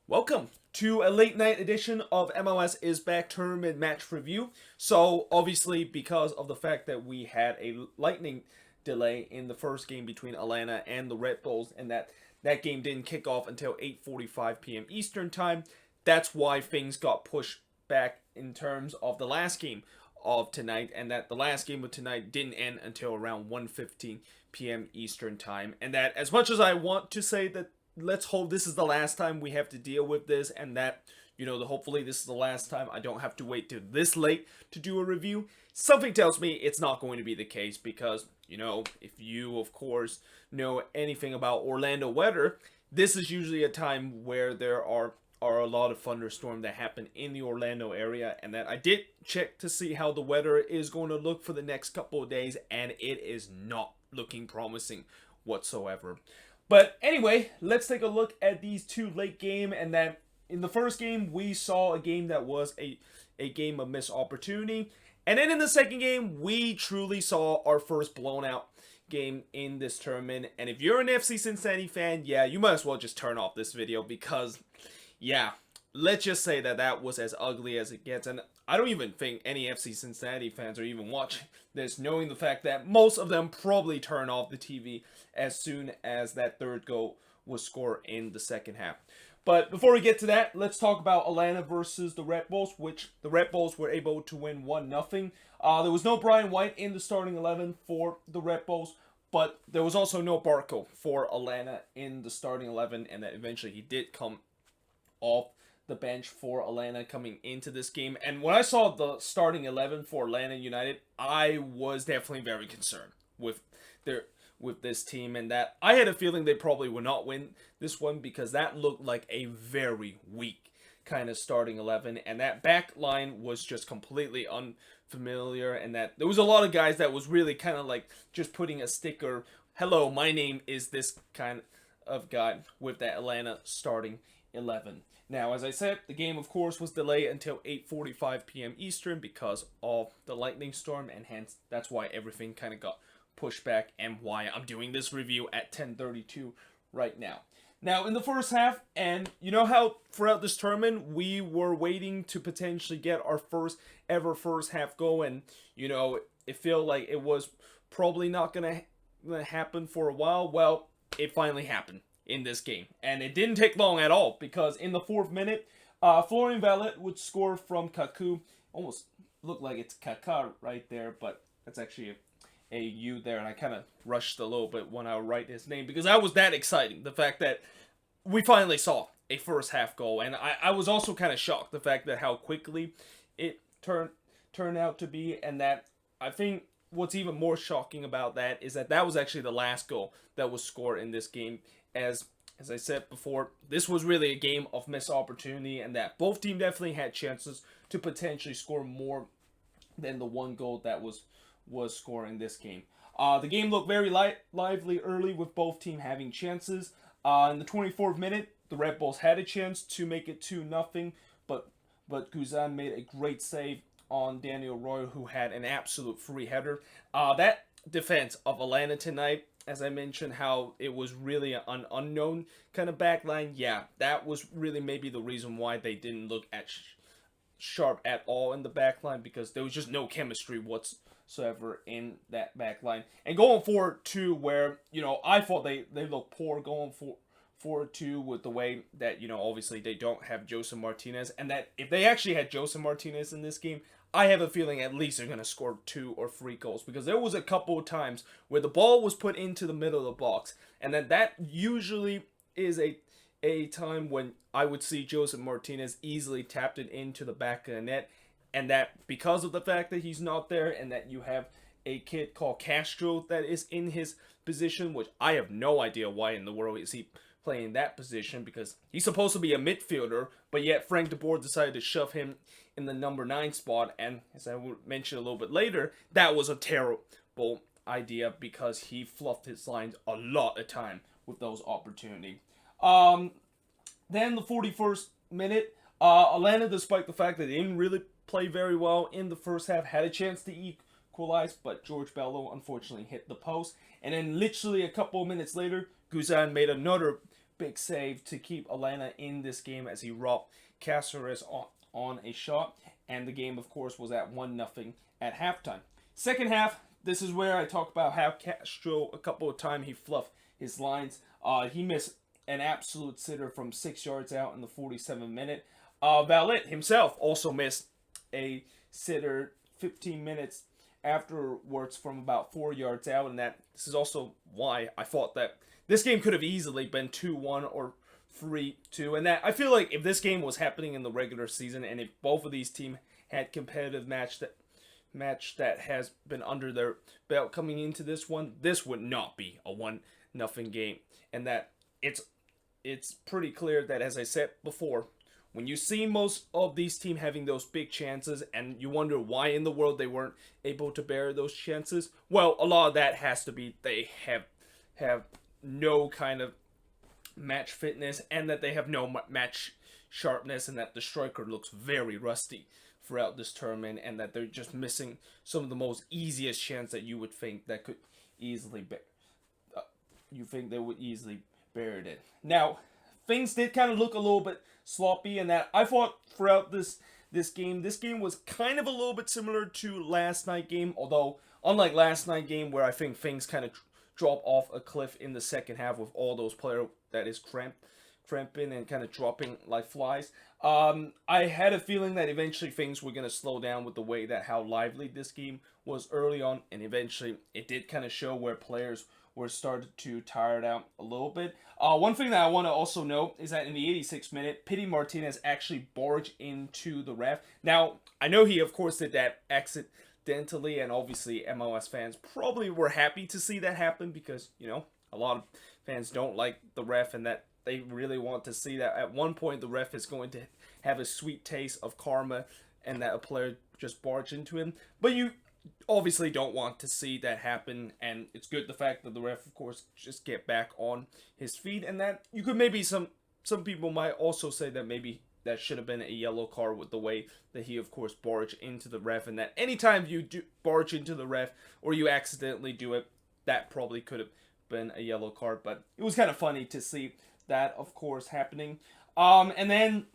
Welcome to a late night edition of MLS is Back tournament match review. So obviously because of the fact that we had a lightning delay in the first game between Atlanta and the Red Bulls and that game didn't kick off until 8:45 p.m. Eastern time, that's why things got pushed back in terms of the last game of tonight, and that the last game of tonight didn't end until around 1:15 p.m. Eastern time. And that as much as I want to say that let's hope this is the last time we have to deal with this, and that hopefully this is the last time I don't have to wait till this late to do a review, something tells me it's not going to be the case, because if you of course know anything about Orlando weather, this is usually a time where there are a lot of thunderstorms that happen in the Orlando area, and that I did check to see how the weather is going to look for the next couple of days, and it is not looking promising whatsoever. But anyway, let's take a look at these two late game, and that in the first game we saw a game that was a game of missed opportunity, and then in the second game we truly saw our first blown out game in this tournament. And if you're an FC Cincinnati fan, yeah, you might as well just turn off this video, because yeah, let's just say that was as ugly as it gets. And I don't even think any FC Cincinnati fans are even watching this, knowing the fact that most of them probably turn off the TV as soon as that third goal was scored in the second half. But before we get to that, let's talk about Atlanta versus the Red Bulls, which the Red Bulls were able to win 1-0. There was no Brian White in the starting 11 for the Red Bulls, but there was also no Barco for Atlanta in the starting 11, and that eventually he did come off the bench for Atlanta coming into this game. And when I saw the starting 11 for Atlanta United, I was definitely very concerned with this team, and that I had a feeling they probably would not win this one, because that looked like a very weak kind of starting 11, and that back line was just completely unfamiliar, and that there was a lot of guys that was really kind of like just putting a sticker, hello, my name is this kind of guy, with that Atlanta starting 11. Now, as I said, the game, of course, was delayed until 8:45 p.m. Eastern because of the lightning storm, and hence that's why everything kind of got pushed back, and why I'm doing this review at 10:32 right now. Now, in the first half, and you know how throughout this tournament we were waiting to potentially get our first ever first half goal, and it felt like it was probably not gonna happen for a while. Well, it finally happened in this game, and it didn't take long at all, because in the 4th minute, Florian Vallet would score from Kaku. Almost looked like it's Kaká right there, but that's actually a U there, and I kind of rushed a little bit when I write his name, because that was that exciting, the fact that we finally saw a first half goal. And I was also kind of shocked the fact that how quickly it turned out to be, and that I think what's even more shocking about that is that was actually the last goal that was scored in this game. As I said before, this was really a game of missed opportunity, and that both teams definitely had chances to potentially score more than the one goal that was scored in this game. The game looked very lively early, with both teams having chances. In the 24th minute, the Red Bulls had a chance to make it 2-0, but Guzan made a great save on Daniel Roy, who had an absolute free header. That defense of Atlanta tonight, as I mentioned, how it was really an unknown kind of backline. Yeah, that was really maybe the reason why they didn't look at sharp at all in the backline, because there was just no chemistry whatsoever in that backline. And going forward too, where I thought they looked poor going forward too, with the way that obviously they don't have Joseph Martinez, and that if they actually had Joseph Martinez in this game, I have a feeling at least they're going to score 2 or 3 goals, because there was a couple of times where the ball was put into the middle of the box, and that usually is a time when I would see Joseph Martinez easily tapped it into the back of the net, and that because of the fact that he's not there, and that you have a kid called Castro that is in his position, which I have no idea why in the world is he playing that position, because he's supposed to be a midfielder, but yet Frank de Boer decided to shove him in the number 9 spot, and as I will mention a little bit later, that was a terrible idea, because he fluffed his lines a lot of time with those opportunities. Then the 41st minute, Atlanta, despite the fact that they didn't really play very well in the first half, had a chance to equalize, but George Bello unfortunately hit the post. And then literally a couple of minutes later, Guzan made another big save to keep Atlanta in this game as he robbed Caceres on a shot. And the game, of course, was at 1-0 at halftime. Second half, this is where I talk about how Castro, a couple of times, he fluffed his lines. He missed an absolute sitter from 6 yards out in the 47th minute. Valet himself also missed a sitter 15 minutes afterwards from about 4 yards out, and this is also why I thought that this game could have easily been 2-1 or 3-2, and that I feel like if this game was happening in the regular season, and if both of these teams had competitive match that has been under their belt coming into this one, this would not be a 1-0 game, and that it's pretty clear that, as I said before, when you see most of these teams having those big chances and you wonder why in the world they weren't able to bear those chances, well, a lot of that has to be they have no kind of match fitness, and that they have no match sharpness, and that the striker looks very rusty throughout this tournament, and that they're just missing some of the most easiest chance that you would think that could easily bear. You think they would easily bear it in. Now, things did kind of look a little bit sloppy, and that I thought throughout this game was kind of a little bit similar to last night game, although unlike last night game where I think things kind of drop off a cliff in the second half with all those players that is cramping and kind of dropping like flies. I had a feeling that eventually things were going to slow down with the way that how lively this game was early on, and eventually it did kind of show where players were started to tire out a little bit. One thing that I want to also note is that in the 86th minute, Pity Martinez actually barged into the ref. Now, I know he of course did that accidentally, and obviously MLS fans probably were happy to see that happen because, you know, a lot of fans don't like the ref, and that they really want to see that at one point the ref is going to have a sweet taste of karma and that a player just barged into him. But you obviously don't want to see that happen, and it's good the fact that the ref, of course, just get back on his feet, and that you could maybe some people might also say that maybe that should have been a yellow card with the way that he, of course, barged into the ref, and that anytime you do barge into the ref or you accidentally do it, that probably could have been a yellow card. But it was kind of funny to see that, of course, happening. And then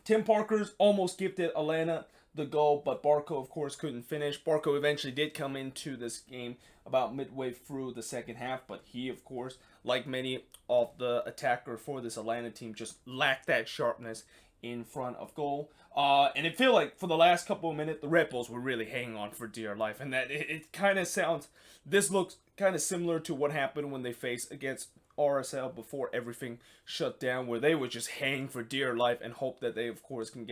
Tim Parker's almost gifted Atlanta the goal, but Barco, of course, couldn't finish. Barco eventually did come into this game about midway through the second half, but he, of course, like many of the attacker for this Atlanta team, just lacked that sharpness in front of goal. And it felt like for the last couple of minutes, the Red Bulls were really hanging on for dear life, and that it kind of sounds, this looks kind of similar to what happened when they faced against RSL before everything shut down, where they would just hang for dear life and hope that they, of course, can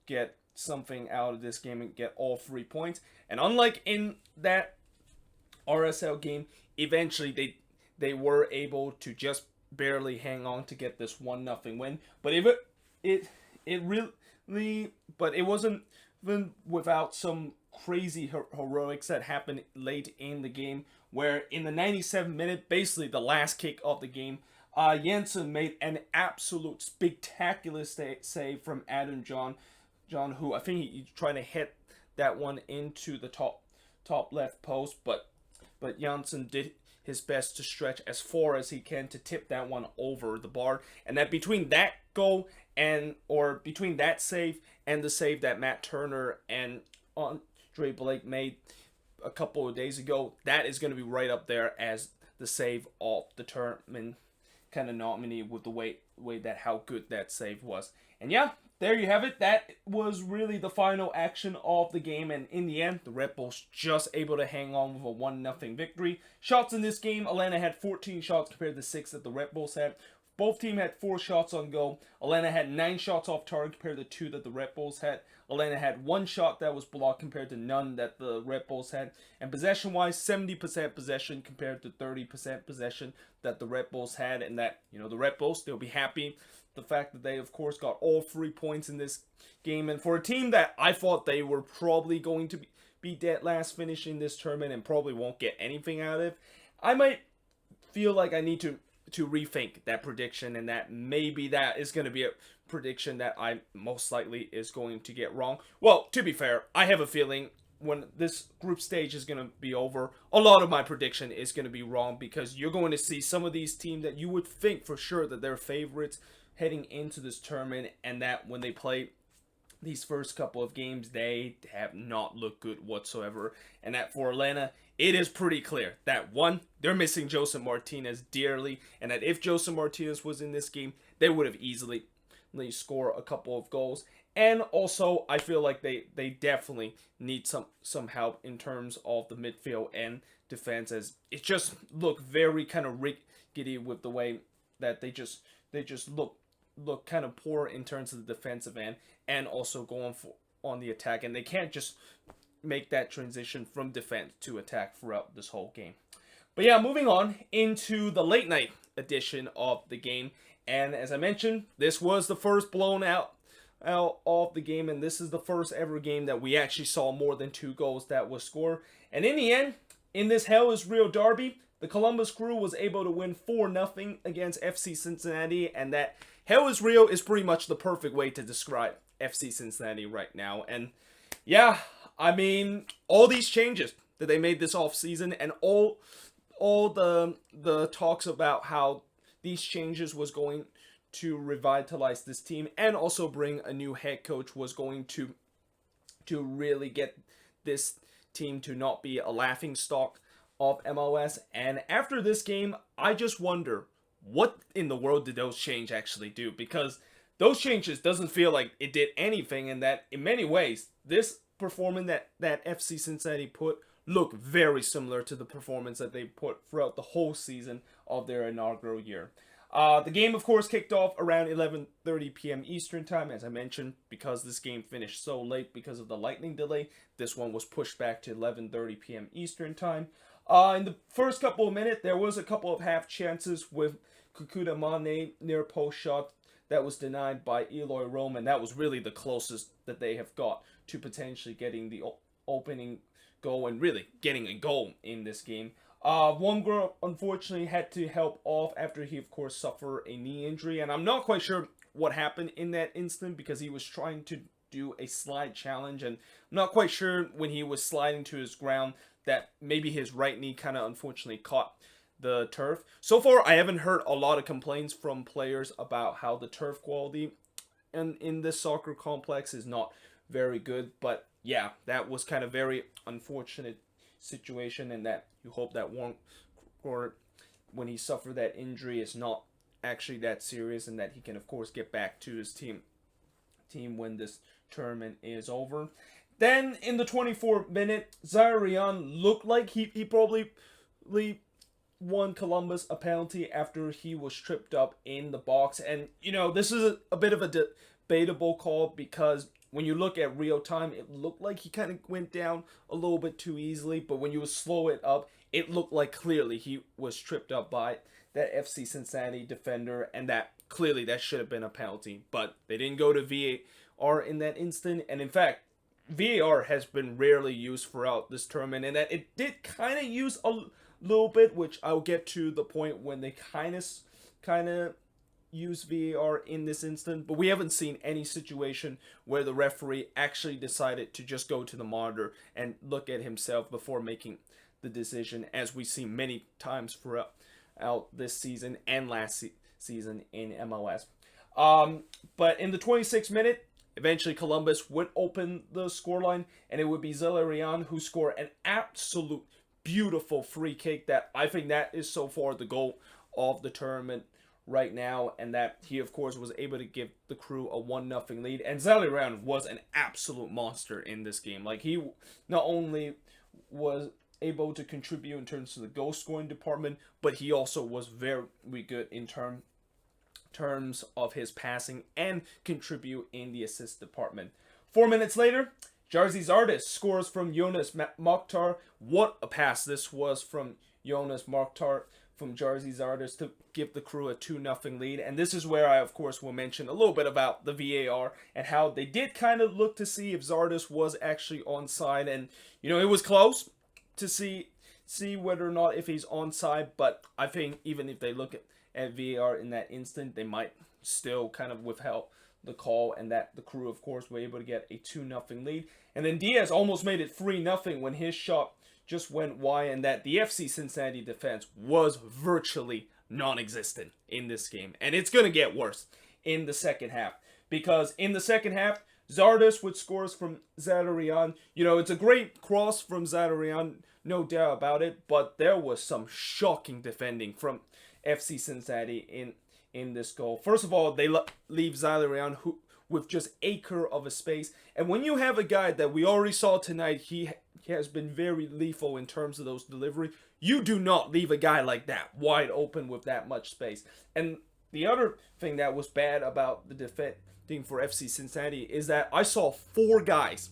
get something out of this game and get all 3 points. And unlike in that RSL game, eventually they were able to just barely hang on to get this 1-0 win. But it wasn't even without some crazy heroics that happened late in the game, where in the 97th minute, basically the last kick of the game, Jensen made an absolute spectacular save from Adam John, who I think he's trying to hit that one into the top left post, but Janssen did his best to stretch as far as he can to tip that one over the bar. And that between that goal between that save and the save that Matt Turner and Andre Blake made a couple of days ago, that is going to be right up there as the save of the tournament kind of nominee with the way that how good that save was. And yeah, there you have it. That was really the final action of the game, and in the end, the Red Bulls just able to hang on with a 1-0 victory. Shots in this game, Atlanta had 14 shots compared to 6 that the Red Bulls had. Both teams had 4 shots on goal. Atlanta had 9 shots off target compared to 2 that the Red Bulls had. Atlanta had 1 shot that was blocked compared to none that the Red Bulls had. And possession-wise, 70% possession compared to 30% possession that the Red Bulls had. And that, you know, the Red Bulls, they'll be happy. The fact that they, of course, got all 3 points in this game. And for a team that I thought they were probably going to be dead last finishing this tournament and probably won't get anything out of, I might feel like I need to rethink that prediction, and that maybe that is going to be a prediction that I most likely is going to get wrong. Well, to be fair, I have a feeling when this group stage is going to be over, a lot of my prediction is going to be wrong, because you're going to see some of these teams that you would think for sure that they're favorites heading into this tournament, and that when they play these first couple of games, they have not looked good whatsoever. And that for Atlanta, it is pretty clear that one, they're missing Joseph Martinez dearly, and that if Joseph Martinez was in this game, they would have easily scored a couple of goals. And also, I feel like they definitely need some help in terms of the midfield and defense, as it just looked very kind of rickety with the way that they just look kind of poor in terms of the defensive end, and also going for on the attack, and they can't just make that transition from defense to attack throughout this whole game. But yeah, moving on into the late night edition of the game, and as I mentioned, this was the first blown out of the game, and this is the first ever game that we actually saw more than 2 goals that was scored. And in the end, in this Hell is Real derby, the Columbus Crew was able to win 4-0 against FC Cincinnati, and that Hell is Real is pretty much the perfect way to describe FC Cincinnati right now. And yeah, I mean, all these changes that they made this offseason, and all the talks about how these changes was going to revitalize this team and also bring a new head coach was going to really get this team to not be a laughing stock of MLS. And after this game, I just wonder, what in the world did those changes actually do? Because those changes doesn't feel like it did anything, and that in many ways, this performance that FC Cincinnati put looked very similar to the performance that they put throughout the whole season of their inaugural year. The game, of course, kicked off around 11:30 p.m. Eastern Time, as I mentioned, because this game finished so late because of the lightning delay. This one was pushed back to 11:30 p.m. Eastern Time. In the first couple of minutes, there was a couple of half chances with Kikuta Mane near post shot that was denied by Eloy Rome, and that was really the closest that they have got to potentially getting the opening goal and really getting a goal in this game. Wongra unfortunately had to help off after he, of course, suffered a knee injury, and I'm not quite sure what happened in that instant, because he was trying to do a slide challenge, and I'm not quite sure when he was sliding to his ground that maybe his right knee kind of unfortunately caught the turf. So far, I haven't heard a lot of complaints from players about how the turf quality in this soccer complex is not very good, but yeah, that was kind of very unfortunate situation, and that you hope that Warren, when he suffered that injury, is not actually that serious, and that he can, of course, get back to his team when this tournament is over. Then in the 24th minute, Zaire looked like he probably won Columbus a penalty after he was tripped up in the box. And, you know, this is a bit of a debatable call, because when you look at real time, it looked like he kind of went down a little bit too easily. But when you slow it up, it looked like clearly he was tripped up by that FC Cincinnati defender, and that clearly that should have been a penalty. But they didn't go to VAR in that instant. And in fact, VAR has been rarely used throughout this tournament, and that it did kind of use a little bit, which I'll get to the point when they kind of use VAR in this instant, but we haven't seen any situation where the referee actually decided to just go to the monitor and look at himself before making the decision, as we see many times throughout this season and last season in MLS. But in the 26th minute, eventually Columbus would open the scoreline, and it would be Zelerian who scored an absolute beautiful free kick that I think that is so far the goal of the tournament right now, and that he, of course, was able to give the Crew a 1-0 lead. And Zelerian was an absolute monster in this game. Like, he not only was able to contribute in terms of the goal scoring department, but he also was very good in terms of his passing and contribute in the assist department. 4 minutes later, Jerzy Zardes scores from Jonas Mokhtar. What a pass this was from Jonas Mokhtar from Jerzy Zardes to give the Crew a 2-0 lead. And this is where I, of course, will mention a little bit about the VAR and how they did kind of look to see if Zardes was actually onside. And, you know, it was close to see whether or not if he's onside. But I think even if they look at VAR in that instant, they might still kind of withhold the call, and that the crew, of course, were able to get a 2-0 lead. And then Diaz almost made it 3-0 when his shot just went wide, and that the FC Cincinnati defense was virtually non-existent in this game. And it's going to get worse in the second half, because in the second half, Zardes with scores from Zadarian. You know, it's a great cross from Zadarian, no doubt about it, but there was some shocking defending from FC Cincinnati in this goal. First of all, they leave Zadarian with just acre of a space. And when you have a guy that we already saw tonight, he has been very lethal in terms of those delivery. You do not leave a guy like that wide open with that much space. And the other thing that was bad about the defending for FC Cincinnati is that I saw 4 guys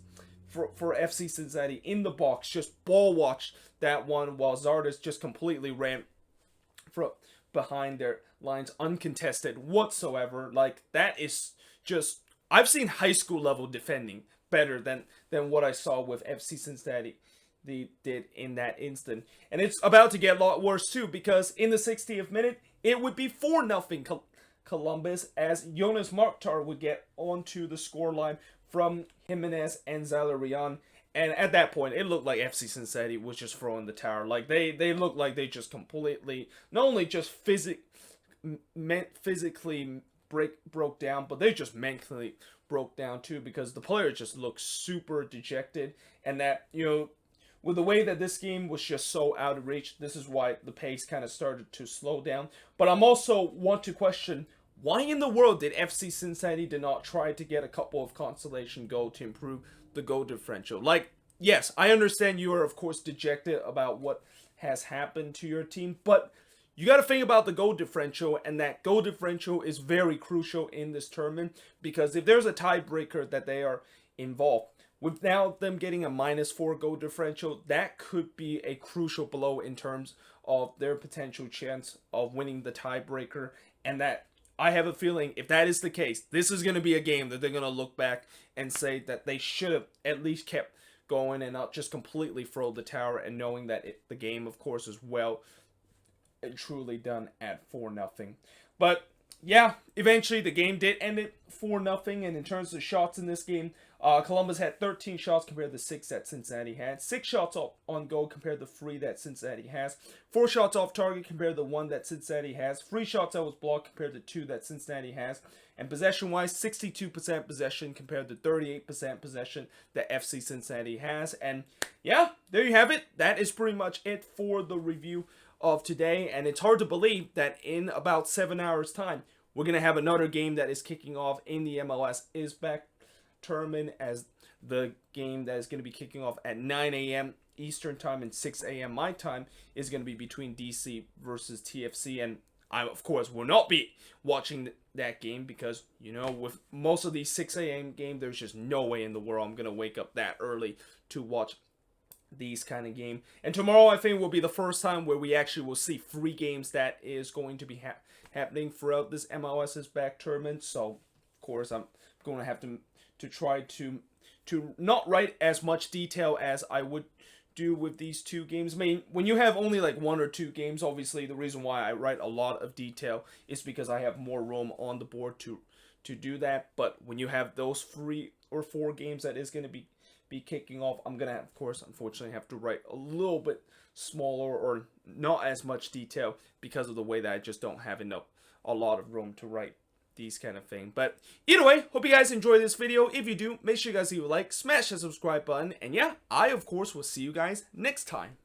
for FC Cincinnati in the box just ball watched that one, while Zardes just completely ran from behind their lines uncontested whatsoever. Like, that is just, I've seen high school level defending better than what I saw with FC Cincinnati they did in that instant. And it's about to get a lot worse too, because in the 60th minute it would be 4-0 Columbus, as Jonas Marktar would get onto the scoreline from Jimenez and Zadarian. And at that point, it looked like FC Cincinnati was just throwing the tower. Like, they looked like they just completely, not only just physically broke down, but they just mentally broke down too, because the players just looked super dejected. And that, you know, with the way that this game was just so out of reach, this is why the pace kind of started to slow down. But I'm also want to question, why in the world did FC Cincinnati did not try to get a couple of consolation goals to improve the goal differential? Like, yes, I understand you are, of course, dejected about what has happened to your team, but you got to think about the goal differential, and that goal differential is very crucial in this tournament, because if there's a tiebreaker that they are involved, with now them getting a -4 goal differential, that could be a crucial blow in terms of their potential chance of winning the tiebreaker. And that, I have a feeling, if that is the case, this is going to be a game that they're going to look back and say that they should have at least kept going and not just completely throw the tower, and knowing that the game, of course, is well and truly done at 4-0. But yeah, eventually the game did end at 4-0, and in terms of shots in this game, Columbus had 13 shots compared to 6 that Cincinnati had. 6 shots on goal compared to 3 that Cincinnati has. 4 shots off target compared to 1 that Cincinnati has. 3 shots that was blocked compared to 2 that Cincinnati has. And possession-wise, 62% possession compared to 38% possession that FC Cincinnati has. And yeah, there you have it. That is pretty much it for the review of today. And it's hard to believe that in about 7 hours time, we're going to have another game that is kicking off in the MLS is back tournament, as the game that is going to be kicking off at 9 a.m. Eastern time and 6 a.m. my time is going to be between DC versus TFC. And I, of course, will not be watching that game, because, you know, with most of these 6 a.m. games, there's just no way in the world I'm going to wake up that early to watch these kind of game. And tomorrow, I think, will be the first time where we actually will see 3 games that is going to be happening throughout this MLS's back tournament. So, of course, I'm going to have to try to not write as much detail as I would do with these 2 games. I mean, when you have only like 1 or 2 games, obviously the reason why I write a lot of detail is because I have more room on the board to do that. But when you have those 3 or 4 games that is going to be kicking off, I'm gonna, of course, unfortunately, have to write a little bit smaller or not as much detail, because of the way that I just don't have a lot of room to write these kind of things. But either way, hope you guys enjoy this video. If you do, make sure you guys leave a like, smash the subscribe button, and yeah, I, of course, will see you guys next time.